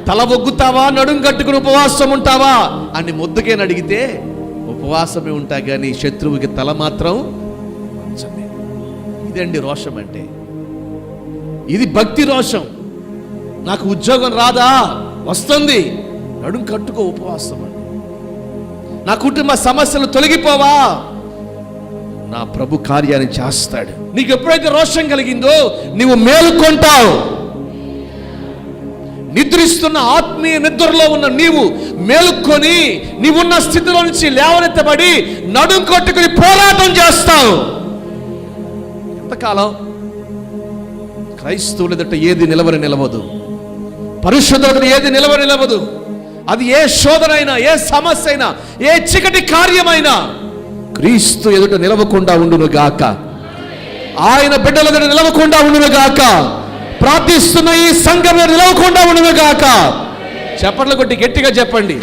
తల ఒగ్గుతావా, నడుం కట్టుకుని ఉపవాసం ఉంటావా అని ముద్దుకేని అడిగితే ఉపవాసమే ఉంటా కానీ శత్రువుకి తల మాత్రం వంచమే. ఇదండి రోషం అంటే. ఇది భక్తి రోషం. నాకు ఉద్యోగం రాదా, వస్తుంది, నడుం కట్టుకో ఉపవాసం అండి. నా కుటుంబ సమస్యలు తొలగిపోవా, నా ప్రభు కార్యాన్ని చేస్తాడు. నీకు ఎప్పుడైతే రోషం కలిగిందో నీవు మేలుకొంటావు. నిద్రిస్తున్న ఆత్మీయ నిద్రలో ఉన్న నీవు మేలుకొని నీవున్న స్థితిలో నుంచి లేవనెత్తబడి నడుం కొట్టుకుని పోరాటం చేస్తావు. ఎంతకాలం? క్రైస్తవుల ఎదుట ఏది నిలవదు, పరిశుద్ధుల ఏది నిలవదు. అది ఏ శోధనైనా, ఏ సమస్య అయినా, ఏ చీకటి కార్యమైనా క్రీస్తు ఎదుట నిలవకుండా ఉండును గాక. ఆయన బిడ్డల ఎదుట నిలవకుండా ఉండును గాక. ప్రార్థిస్తున్న ఈ సంఘంలో నిలవకుండా ఉండును గాక. చప్పట్లు కొట్టి గట్టిగా చెప్పండి.